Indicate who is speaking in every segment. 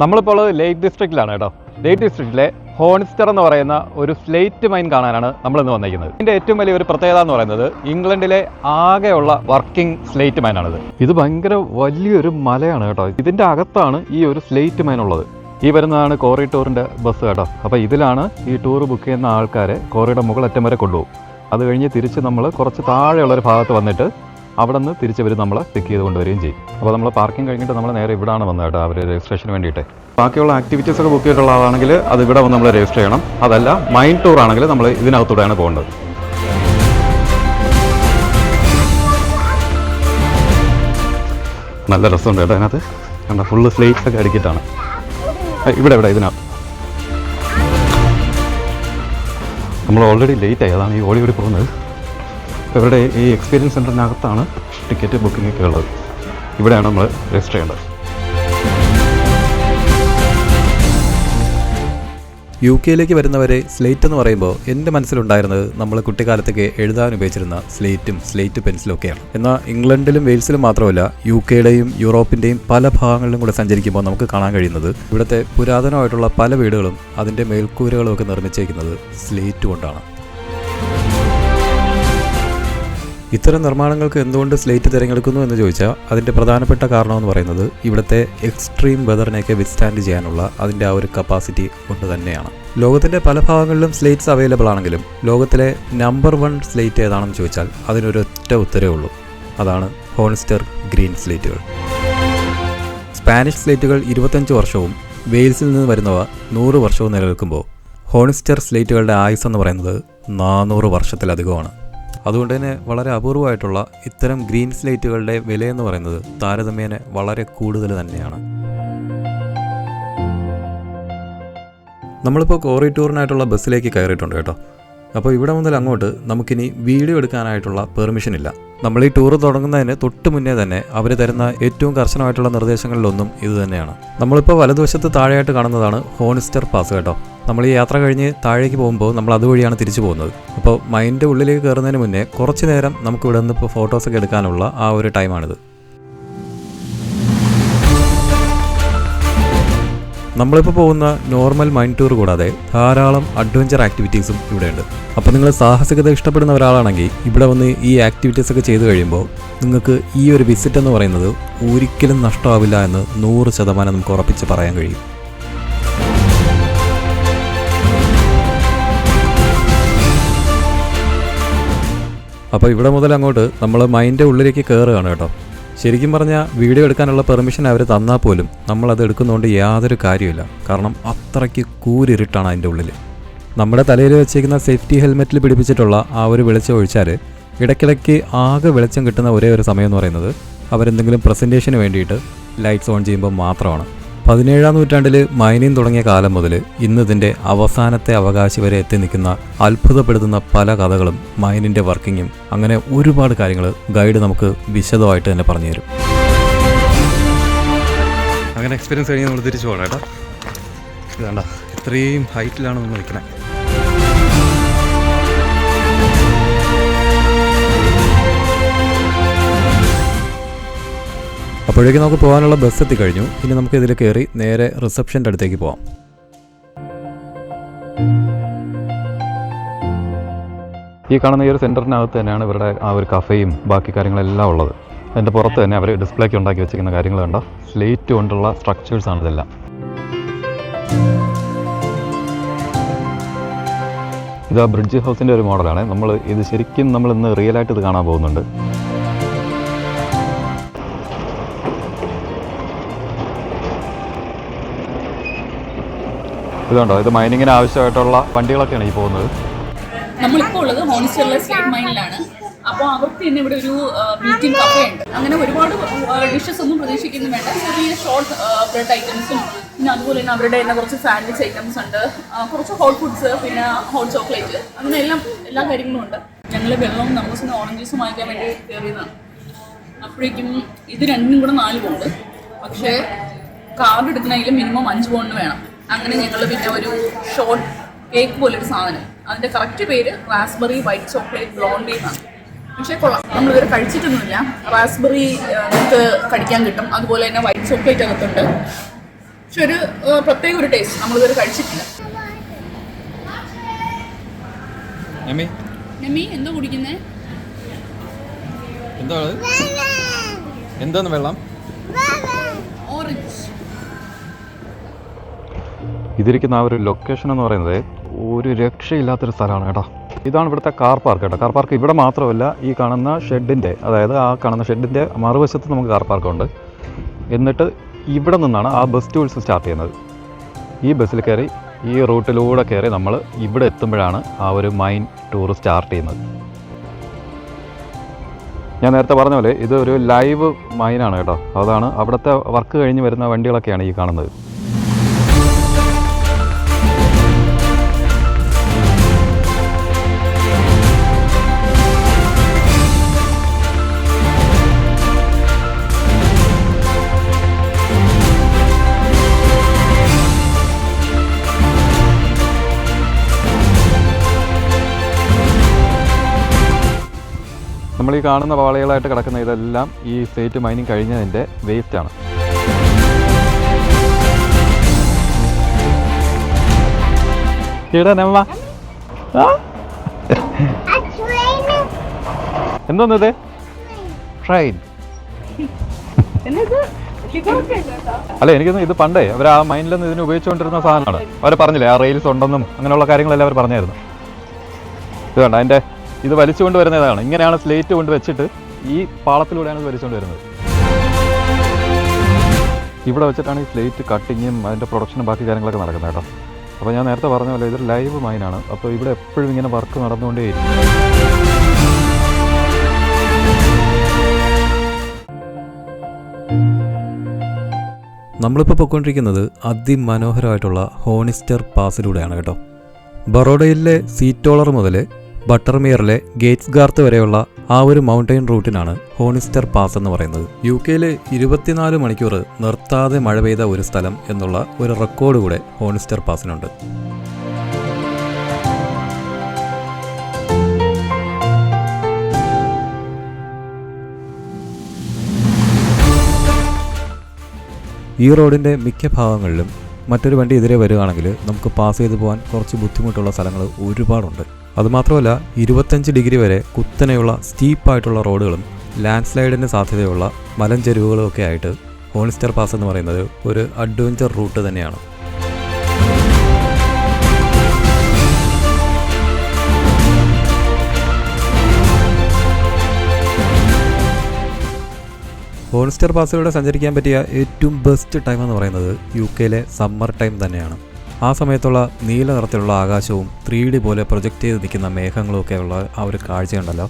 Speaker 1: നമ്മളിപ്പോൾ ലേക്ക് ഡിസ്ട്രിക്റ്റിലാണ് കേട്ടോ. ലേക്ക് ഡിസ്ട്രിക്റ്റിലെ ഹോൺസ്റ്റർ എന്ന് പറയുന്ന ഒരു സ്ലേറ്റ് മൈൻ കാണാനാണ് നമ്മളിന്ന് വന്നിരിക്കുന്നത്. ഇതിൻ്റെ ഏറ്റവും വലിയ ഒരു പ്രത്യേകത എന്ന് പറയുന്നത് ഇംഗ്ലണ്ടിലെ ആകെയുള്ള വർക്കിംഗ് സ്ലേറ്റ് മൈനാണിത്. ഇത് ഭയങ്കര വലിയൊരു മലയാണ് കേട്ടോ. ഇതിൻ്റെ അകത്താണ് ഈ ഒരു സ്ലേറ്റ് മൈൻ ഉള്ളത്. ഈ വരുന്നതാണ് കോറി ടൂറിൻ്റെ ബസ് കേട്ടോ. അപ്പോൾ ഇതിലാണ് ഈ ടൂർ ബുക്ക് ചെയ്യുന്ന ആൾക്കാരെ കോറിയുടെ മുകളറ്റം വരെ കൊണ്ടുപോകും. അത് കഴിഞ്ഞ് തിരിച്ച് നമ്മൾ കുറച്ച് താഴെയുള്ളൊരു ഭാഗത്ത് വന്നിട്ട് അവിടെ നിന്ന് തിരിച്ച് വരും നമ്മളെ പിക്ക് ചെയ്ത് കൊണ്ടുവരികയും ചെയ്യും. അപ്പോൾ നമ്മൾ പാർക്കിംഗ് കഴിഞ്ഞിട്ട് നമ്മൾ നേരെ ഇവിടെയാണ് വന്നത് കേട്ടോ, അവർ രജിസ്ട്രേഷന് വേണ്ടിയിട്ട്. ബാക്കിയുള്ള ആക്ടിവിറ്റീസ് ഒക്കെ ബുക്ക് ചെയ്തിട്ടുള്ള ആളാണെങ്കിൽ അത് ഇവിടെ വന്ന് നമ്മൾ രജിസ്റ്റർ ചെയ്യണം. അതല്ല മൈൻ ടൂർ ആണെങ്കിൽ നമ്മൾ ഇതിനകത്തൂടെയാണ് പോകേണ്ടത്. നല്ല രസമുണ്ട് കേട്ടോ അതിനകത്ത്. കണ്ട ഫുള്ള് സ്ലേറ്റ്സ് ഒക്കെ അടിക്കിട്ടാണ് ഇവിടെ ഇതിനകത്ത്. നമ്മൾ ഓൾറെഡി ലേറ്റായി, അതാണ് ഈ ഓടി പോകുന്നത്. അപ്പോൾ ഇവരുടെ ഈ എക്സ്പീരിയൻസ് സെൻറ്ററിനകത്താണ് ടിക്കറ്റ് ബുക്കിംഗ് ഒക്കെ ഉള്ളത്. ഇവിടെയാണ് നമ്മൾ രജിസ്റ്റർ ചെയ്യേണ്ടത്.
Speaker 2: യു കെയിലേക്ക് വരുന്നവരെ സ്ലേറ്റ് എന്ന് പറയുമ്പോൾ എൻ്റെ മനസ്സിലുണ്ടായിരുന്നത് നമ്മൾ കുട്ടിക്കാലത്തൊക്കെ എഴുതാൻ ഉപയോഗിച്ചിരുന്ന സ്ലേറ്റ് പെൻസിലും ഒക്കെയാണ്. എന്നാൽ ഇംഗ്ലണ്ടിലും വെയിൽസിലും മാത്രമല്ല യു കെയുടെയും യൂറോപ്പിൻ്റെയും പല ഭാഗങ്ങളിലും കൂടെ സഞ്ചരിക്കുമ്പോൾ നമുക്ക് കാണാൻ കഴിയുന്നത് ഇവിടുത്തെ പുരാതനമായിട്ടുള്ള പല വീടുകളും അതിൻ്റെ മേൽക്കൂരകളും ഒക്കെ നിർമ്മിച്ചിരിക്കുന്നത് സ്ലേറ്റ് കൊണ്ടാണ്. ഇത്തരം നിർമ്മാണങ്ങൾക്ക് എന്തുകൊണ്ട് സ്ലേറ്റ് തിരഞ്ഞെടുക്കുന്നു എന്ന് ചോദിച്ചാൽ അതിൻ്റെ പ്രധാനപ്പെട്ട കാരണമെന്ന് പറയുന്നത് ഇവിടുത്തെ എക്സ്ട്രീം വെതറിനെയൊക്കെ വിത്ത്സ്റ്റാൻഡ് ചെയ്യാനുള്ള അതിൻ്റെ ആ ഒരു കപ്പാസിറ്റി കൊണ്ട് തന്നെയാണ്. ലോകത്തിൻ്റെ പല ഭാഗങ്ങളിലും സ്ലേറ്റ്സ് അവൈലബിൾ ആണെങ്കിലും ലോകത്തിലെ നമ്പർ 1 സ്ലേറ്റ് ഏതാണെന്ന് ചോദിച്ചാൽ അതിനൊരൊറ്റ ഉത്തരവേ ഉള്ളൂ. അതാണ് ഹോൺസ്റ്റർ ഗ്രീൻ സ്ലേറ്റുകൾ. സ്പാനിഷ് സ്ലേറ്റുകൾ 25 വർഷവും വെയിൽസിൽ നിന്ന് വരുന്നവ 100 വർഷവും നിലനിൽക്കുമ്പോൾ ഹോൺസ്റ്റർ സ്ലേറ്റുകളുടെ ആയുസ് എന്ന് പറയുന്നത് 400 വർഷത്തിലധികമാണ്. അതുകൊണ്ട് തന്നെ വളരെ അപൂർവമായിട്ടുള്ള ഇത്തരം ഗ്രീൻ സ്ലേറ്റുകളുടെ വിലയെന്ന് പറയുന്നത് താരതമ്യേന വളരെ കൂടുതൽ തന്നെയാണ്. നമ്മളിപ്പോൾ കോറി ടൂറിനായിട്ടുള്ള ബസ്സിലേക്ക് കയറിയിട്ടുണ്ട് കേട്ടോ. അപ്പോൾ ഇവിടെ മുതൽ അങ്ങോട്ട് നമുക്കിനി വീഡിയോ എടുക്കാനായിട്ടുള്ള പെർമിഷൻ ഇല്ല. നമ്മൾ ഈ ടൂർ തുടങ്ങുന്നതിന് തൊട്ട് മുന്നേ തന്നെ അവർ തരുന്ന ഏറ്റവും കർശനമായിട്ടുള്ള നിർദ്ദേശങ്ങളിലൊന്നും ഇത് തന്നെയാണ്. നമ്മളിപ്പോൾ വലതുവശത്ത് താഴെയായിട്ട് കാണുന്നതാണ് ഹോൺസ്റ്റർ പാസ് കേട്ടോ. നമ്മൾ ഈ യാത്ര കഴിഞ്ഞ് താഴേക്ക് പോകുമ്പോൾ നമ്മൾ അതുവഴിയാണ് തിരിച്ചു പോകുന്നത്. അപ്പോൾ മൈൻ്റെ ഉള്ളിലേക്ക് കയറുന്നതിന് മുന്നേ കുറച്ച് നേരം നമുക്ക് ഇവിടെ നിന്ന് ഇപ്പോൾ ഫോട്ടോസൊക്കെ എടുക്കാനുള്ള ആ ഒരു ടൈമാണിത്. നമ്മളിപ്പോൾ പോകുന്ന നോർമൽ മൈൻ ടൂർ കൂടാതെ ധാരാളം അഡ്വഞ്ചർ ആക്ടിവിറ്റീസും ഇവിടെയുണ്ട്. അപ്പോൾ നിങ്ങൾ സാഹസികത ഇഷ്ടപ്പെടുന്ന ഒരാളാണെങ്കിൽ ഇവിടെ വന്ന് ഈ ആക്ടിവിറ്റീസൊക്കെ ചെയ്ത് കഴിയുമ്പോൾ നിങ്ങൾക്ക് ഈ ഒരു വിസിറ്റ് എന്ന് പറയുന്നത് ഒരിക്കലും നഷ്ടമാവില്ല എന്ന് 100% നമുക്ക് ഉറപ്പിച്ച് പറയാൻ കഴിയും. അപ്പോൾ ഇവിടെ മുതൽ അങ്ങോട്ട് നമ്മൾ മൈൻ്റെ ഉള്ളിലേക്ക് കയറുകയാണ് കേട്ടോ. ശരിക്കും പറഞ്ഞാൽ വീഡിയോ എടുക്കാനുള്ള പെർമിഷൻ അവർ തന്നാൽ പോലും നമ്മളത് എടുക്കുന്നതുകൊണ്ട് യാതൊരു കാര്യമില്ല. കാരണം അത്രയ്ക്ക് കൂരിരുട്ടാണ് അതിൻ്റെ ഉള്ളിൽ. നമ്മുടെ തലയിൽ വെച്ചേക്കുന്ന സേഫ്റ്റി ഹെൽമെറ്റിൽ പിടിപ്പിച്ചിട്ടുള്ള ആ ഒരു വെളിച്ചം ഒഴിച്ചാൽ ഇടയ്ക്കിടയ്ക്ക് ആകെ വെളിച്ചം കിട്ടുന്ന ഒരേ ഒരു സമയം എന്ന് പറയുന്നത് അവരെന്തെങ്കിലും പ്രസൻറ്റേഷന് വേണ്ടിയിട്ട് ലൈറ്റ്സ് ഓൺ ചെയ്യുമ്പോൾ മാത്രമാണ്. 17-ാം നൂറ്റാണ്ടിൽ മൈനിങ് തുടങ്ങിയ കാലം മുതൽ ഇന്ന് ഇതിൻ്റെ അവസാനത്തെ അവകാശി വരെ എത്തി നിൽക്കുന്ന അത്ഭുതപ്പെടുത്തുന്ന പല കഥകളും മൈനിൻ്റെ വർക്കിങ്ങും അങ്ങനെ ഒരുപാട് കാര്യങ്ങൾ ഗൈഡ് നമുക്ക് വിശദമായിട്ട് തന്നെ പറഞ്ഞു തരും.
Speaker 1: അങ്ങനെ എക്സ്പീരിയൻസ് കഴിഞ്ഞ് നമ്മൾ തിരിച്ചു പോകണം കേട്ടോ. ഇതാണ്ട ഇത്രയും ഹൈറ്റിലാണ് നമ്മൾ നിൽക്കുന്നത്.
Speaker 2: അപ്പോഴേക്കും നമുക്ക് പോകാനുള്ള ബസ് എത്തിക്കഴിഞ്ഞു. ഇനി നമുക്ക് ഇതിൽ കയറി നേരെ റിസപ്ഷൻ്റെ അടുത്തേക്ക് പോകാം.
Speaker 1: ഈ കാണുന്ന ഈ ഒരു സെൻറ്ററിനകത്ത് തന്നെയാണ് ഇവരുടെ ആ ഒരു കഫേയും ബാക്കി കാര്യങ്ങളെല്ലാം ഉള്ളത്. അതിൻ്റെ പുറത്ത് തന്നെ അവർ ഡിസ്പ്ലേക്ക് ഉണ്ടാക്കി വെച്ചിരിക്കുന്ന കാര്യങ്ങൾ കണ്ടോ. സ്ലേറ്റ് കൊണ്ടുള്ള സ്ട്രക്ചേഴ്സാണ് ഇതെല്ലാം. ഇത് ആ ബ്രിഡ്ജ് ഹൗസിൻ്റെ ഒരു മോഡലാണ്. ഇത് ശരിക്കും നമ്മൾ ഇന്ന് റിയലായിട്ട് ഇത് കാണാൻ പോകുന്നുണ്ട്. ഇതുണ്ടോ, ഇത് മൈനിങ്ങിന് ആവശ്യമായിട്ടുള്ള വണ്ടികളൊക്കെയാണ് ഈ പോകുന്നത്.
Speaker 3: നമ്മളിപ്പോൾ ഉള്ളത് ഹോൺസ്റ്ററിലെ സ്ലേറ്റ് മൈനിലാണ്. അപ്പോൾ അവർക്ക് തന്നെ ഇവിടെ ഒരു മീറ്റിംഗ് കഫേ ഉണ്ട്. അങ്ങനെ ഒരുപാട് ഡിഷസ് ഒന്നും പ്രതീക്ഷിക്കുന്നു വേണ്ട. ചെറിയ ഷോർട്ട് ബ്രെഡ് ഐറ്റംസും പിന്നെ അതുപോലെ തന്നെ അവരുടെ തന്നെ കുറച്ച് സാൻഡ്വിച്ച് ഐറ്റംസ് ഉണ്ട്, കുറച്ച് ഹോട്ട് ഫുഡ്സ്, പിന്നെ ഹോട്ട് ചോക്ലേറ്റ്, അങ്ങനെ എല്ലാ കാര്യങ്ങളും ഉണ്ട്. ഞങ്ങൾ വെള്ളവും നമുക്ക് ഓറഞ്ച് ജ്യൂസും വാങ്ങിക്കാൻ വേണ്ടി കയറിയതാണ്. അപ്പോഴേക്കും ഇത് രണ്ടിനും കൂടെ 4 പൗണ്ട്. പക്ഷേ കാർഡ് എടുക്കണമെങ്കിൽ മിനിമം 5 പൗണ്ട് വേണം. അങ്ങനെ ഞങ്ങൾ പിന്നെ ഒരു ഷോർട്ട് കേക്ക് പോലൊരു സാധനം, അതിൻ്റെ കറക്റ്റ് പേര് റാസ്ബെറി വൈറ്റ് ചോക്ലേറ്റ് ബ്ലോണ്ടി എന്നാണ്. പക്ഷേ കൊള്ളാം, നമ്മളിതുവരെ കഴിച്ചിട്ടൊന്നുമില്ല. റാസ്ബെറി നമുക്ക് കഴിക്കാൻ കിട്ടും, അതുപോലെ തന്നെ വൈറ്റ് ചോക്ലേറ്റ് അകത്തുണ്ട്. പക്ഷെ ഒരു പ്രത്യേക ഒരു ടേസ്റ്റ് നമ്മളിതുവരെ കഴിച്ചിട്ടില്ല. നെമി എന്തോ കുടിക്കുന്നേ?
Speaker 1: എന്താണ് വെള്ളം?
Speaker 3: ഓറഞ്ച്.
Speaker 1: ഇതിരിക്കുന്ന ആ ഒരു ലൊക്കേഷൻ എന്ന് പറയുന്നത് ഒരു രക്ഷയില്ലാത്തൊരു സ്ഥലമാണ് കേട്ടോ. ഇതാണ് ഇവിടുത്തെ കാർ പാർക്ക് കേട്ടോ. കാർ പാർക്ക് ഇവിടെ മാത്രമല്ല, ഈ കാണുന്ന ഷെഡിൻ്റെ, അതായത് ആ കാണുന്ന ഷെഡിൻ്റെ മറുവശത്ത് നമുക്ക് കാർ പാർക്കുണ്ട്. എന്നിട്ട് ഇവിടെ നിന്നാണ് ആ ബസ് ടൂൾസ് സ്റ്റാർട്ട് ചെയ്യുന്നത്. ഈ ബസ്സിൽ കയറി ഈ റൂട്ടിലൂടെ കയറി നമ്മൾ ഇവിടെ എത്തുമ്പോഴാണ് ആ ഒരു മൈൻ ടൂർ സ്റ്റാർട്ട് ചെയ്യുന്നത്. ഞാൻ നേരത്തെ പറഞ്ഞ പോലെ ഇത് ഒരു ലൈവ് മൈനാണ് കേട്ടോ. അതാണ് അവിടുത്തെ വർക്ക് കഴിഞ്ഞ് വരുന്ന വണ്ടികളൊക്കെയാണ് ഈ കാണുന്നത്. നമ്മൾ ഈ കാണുന്ന പാളികളായിട്ട് കിടക്കുന്ന ഇതെല്ലാം ഈ സ്ലേറ്റ് മൈനിങ് കഴിഞ്ഞതിൻ്റെ വേസ്റ്റാണ്. എന്തോന്നത്? ട്രെയിൻ അല്ല, എനിക്കൊന്നും ഇത് പണ്ടേ അവർ ആ മൈനിലൊന്നും ഇതിന് ഉപയോഗിച്ചുകൊണ്ടിരുന്ന സാധനമാണ്. അവർ പറഞ്ഞില്ലേ ആ റെയിൽസ് ഉണ്ടെന്നും അങ്ങനെയുള്ള കാര്യങ്ങളെല്ലാം അവർ പറഞ്ഞായിരുന്നു. ഇത് വേണ്ട, അതിൻ്റെ ഇത് വലിച്ചുകൊണ്ട് വരുന്നതാണ്. ഇങ്ങനെയാണ് സ്ലേറ്റ് കൊണ്ട് വെച്ചിട്ട് ഈ പാളത്തിലൂടെയാണ് ഇത് വലിച്ചുകൊണ്ട് വരുന്നത്. ഇവിടെ വെച്ചിട്ടാണ് ഈ സ്ലേറ്റ് കട്ടിങ്ങും അതിൻ്റെ പ്രൊഡക്ഷനും ബാക്കി കാര്യങ്ങളൊക്കെ നടക്കുന്നത് കേട്ടോ. അപ്പോൾ ഞാൻ നേരത്തെ പറഞ്ഞ പോലെ ഇതൊരു ലൈവ് മൈനാണ്. അപ്പോൾ ഇവിടെ എപ്പോഴും ഇങ്ങനെ വർക്ക് നടന്നുകൊണ്ടേയിരിക്കും.
Speaker 2: നമ്മളിപ്പോൾ പോയിക്കൊണ്ടിരിക്കുന്നത് അതിമനോഹരമായിട്ടുള്ള ഹോണിസ്റ്റർ പാസിലൂടെയാണ് കേട്ടോ. ബറോഡയിലെ സീറ്റോളർ മുതൽ ബട്ടർമിയറിലെ ഗേറ്റ്സ് ഗാർത്ത് വരെയുള്ള ആ ഒരു മൗണ്ടൈൻ റൂട്ടിനാണ് ഹോണിസ്റ്റർ പാസ് എന്ന് പറയുന്നത്. UK 24 മണിക്കൂർ നിർത്താതെ മഴ പെയ്ത ഒരു സ്ഥലം എന്നുള്ള ഒരു റെക്കോർഡ് കൂടെ ഹോണിസ്റ്റർ പാസിനുണ്ട്. ഈ റോഡിൻ്റെ മിക്ക ഭാഗങ്ങളിലും മറ്റൊരു വണ്ടി എതിരെ വരികയാണെങ്കിൽ നമുക്ക് പാസ് ചെയ്ത് പോകാൻ കുറച്ച് ബുദ്ധിമുട്ടുള്ള സ്ഥലങ്ങൾ ഒരുപാടുണ്ട്. അതുമാത്രമല്ല 25 ഡിഗ്രി വരെ കുത്തനെയുള്ള സ്റ്റീപ്പായിട്ടുള്ള റോഡുകളും ലാൻഡ് സ്ലൈഡിന് സാധ്യതയുള്ള മലഞ്ചെരുവുകളും ഒക്കെ ആയിട്ട് ഹോണിസ്റ്റർ പാസ് എന്ന് പറയുന്നത് ഒരു അഡ്വഞ്ചർ റൂട്ട് തന്നെയാണ്. ഹോണിസ്റ്റർ പാസിലൂടെ സഞ്ചരിക്കാൻ പറ്റിയ ഏറ്റവും ബെസ്റ്റ് ടൈം എന്ന് പറയുന്നത് UK സമ്മർ ടൈം തന്നെയാണ്. ആ സമയത്തുള്ള നീല നിറത്തിലുള്ള ആകാശവും 3D പോലെ പ്രൊജക്റ്റ് ചെയ്ത് നിൽക്കുന്ന മേഘങ്ങളും ഒക്കെയുള്ള ആ ഒരു കാഴ്ചയുണ്ടല്ലോ,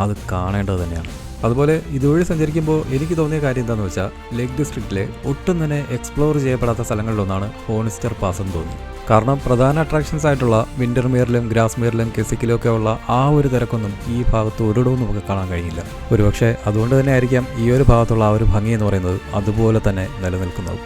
Speaker 2: അത് കാണേണ്ടത് തന്നെയാണ്. അതുപോലെ ഇതുവഴി സഞ്ചരിക്കുമ്പോൾ എനിക്ക് തോന്നിയ കാര്യം എന്താണെന്ന് വെച്ചാൽ, ലേക്ക് ഡിസ്ട്രിക്റ്റിലെ ഒട്ടും തന്നെ എക്സ്പ്ലോർ ചെയ്യപ്പെടാത്ത സ്ഥലങ്ങളിലൊന്നാണ് ഹോണിസ്റ്റർ പാസ് എന്ന് തോന്നി. കാരണം പ്രധാന അട്രാക്ഷൻസ് ആയിട്ടുള്ള വിൻ്റർമിയറിലും ഗ്രാസ്മിയറിലും കെസിക്കിലും ഒക്കെ ഉള്ള ആ ഒരു തിരക്കൊന്നും ഈ ഭാഗത്ത് ഒരിടവും നമുക്ക് കാണാൻ കഴിയില്ല. ഒരുപക്ഷെ അതുകൊണ്ട് തന്നെ ആയിരിക്കാം ഈ ഒരു ഭാഗത്തുള്ള ആ ഒരു ഭംഗി എന്ന് പറയുന്നത് അതുപോലെ തന്നെ നിലനിൽക്കുന്നത്.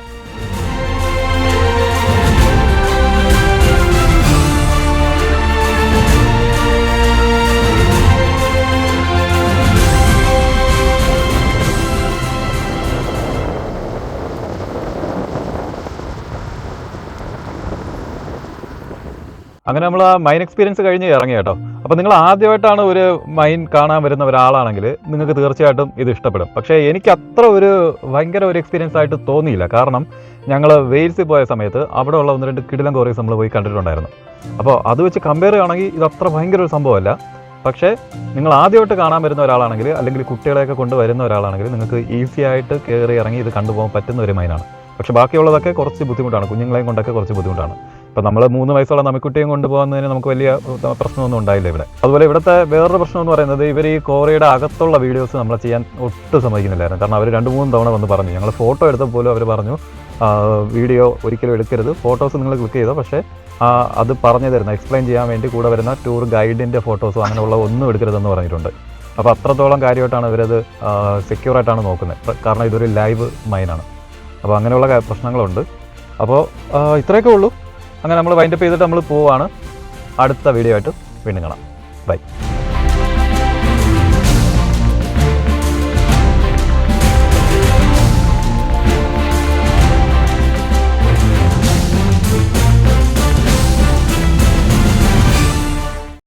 Speaker 1: അങ്ങനെ നമ്മൾ ആ മൈൻ എക്സ്പീരിയൻസ് കഴിഞ്ഞ് ഇറങ്ങി കേട്ടോ. അപ്പോൾ നിങ്ങൾ ആദ്യമായിട്ടാണ് ഒരു മൈൻ കാണാൻ വരുന്ന ഒരാളാണെങ്കിൽ നിങ്ങൾക്ക് തീർച്ചയായിട്ടും ഇത് ഇഷ്ടപ്പെടും. പക്ഷേ എനിക്ക് അത്ര ഒരു ഭയങ്കര ഒരു എക്സ്പീരിയൻസ് ആയിട്ട് തോന്നിയില്ല. കാരണം ഞങ്ങൾ വെയിൽസിൽ പോയ സമയത്ത് അവിടെ ഉള്ള 1-2 കിടിലൻ കോറീസ് നമ്മൾ പോയി കണ്ടിട്ടുണ്ടായിരുന്നു. അപ്പോൾ അത് വെച്ച് കമ്പയർ ചെയ്യുകയാണെങ്കിൽ ഇത് അത്ര ഭയങ്കര ഒരു സംഭവമല്ല. പക്ഷേ നിങ്ങൾ ആദ്യമായിട്ട് കാണാൻ വരുന്ന ഒരാളാണെങ്കിൽ, അല്ലെങ്കിൽ കുട്ടികളെയൊക്കെ കൊണ്ടുവരുന്ന ഒരാളാണെങ്കിൽ നിങ്ങൾക്ക് ഈസി ആയിട്ട് കയറി ഇറങ്ങി ഇത് കണ്ടുപോകാൻ പറ്റുന്ന ഒരു മൈനാണ്. പക്ഷേ ബാക്കിയുള്ളതൊക്കെ കുറച്ച് ബുദ്ധിമുട്ടാണ്. കുഞ്ഞുങ്ങളെയും കൊണ്ടൊക്കെ കുറച്ച് ബുദ്ധിമുട്ടാണ്. ഇപ്പം നമ്മൾ 3 വയസ്സുള്ള നമ്മക്കുട്ടിയും കൊണ്ടുപോകുന്നതിന് നമുക്ക് വലിയ പ്രശ്നമൊന്നും ഉണ്ടായില്ല ഇവിടെ. അതുപോലെ ഇവിടുത്തെ വേറൊരു പ്രശ്നം എന്ന് പറയുന്നത്, ഇവർ ഈ കോറിയുടെ അകത്തുള്ള വീഡിയോസ് നമ്മൾ ചെയ്യാൻ ഒട്ടും സമ്മതിക്കുന്നില്ലായിരുന്നു. കാരണം അവർ 2-3 തവണ വന്ന് പറഞ്ഞു. ഞങ്ങൾ ഫോട്ടോ എടുത്തപ്പോൾ പോലും അവർ പറഞ്ഞു വീഡിയോ ഒരിക്കലും എടുക്കരുത്, ഫോട്ടോസ് നിങ്ങൾ ക്ലിക്ക് ചെയ്തോ, പക്ഷേ അത് പറഞ്ഞു തരുന്ന എക്സ്പ്ലെയിൻ ചെയ്യാൻ വേണ്ടി കൂടെ വരുന്ന ടൂർ ഗൈഡിൻ്റെ ഫോട്ടോസോ അങ്ങനെയുള്ള ഒന്നും എടുക്കരുതെന്ന് പറഞ്ഞിട്ടുണ്ട്. അപ്പോൾ അത്രത്തോളം കാര്യമായിട്ടാണ് ഇവരത് സെക്യൂറായിട്ടാണ് നോക്കുന്നത്. കാരണം ഇതൊരു ലൈവ് മൈനാണ്. അപ്പോൾ അങ്ങനെയുള്ള പ്രശ്നങ്ങളുണ്ട്. അപ്പോൾ ഇത്രയൊക്കെ ഉള്ളൂ. അങ്ങനെ നമ്മൾ വൈൻഡപ്പ് ചെയ്തിട്ട് നമ്മൾ പോവാണ്. അടുത്ത വീഡിയോ ആയിട്ട് വീണ്ടും കാണാം. ബൈ.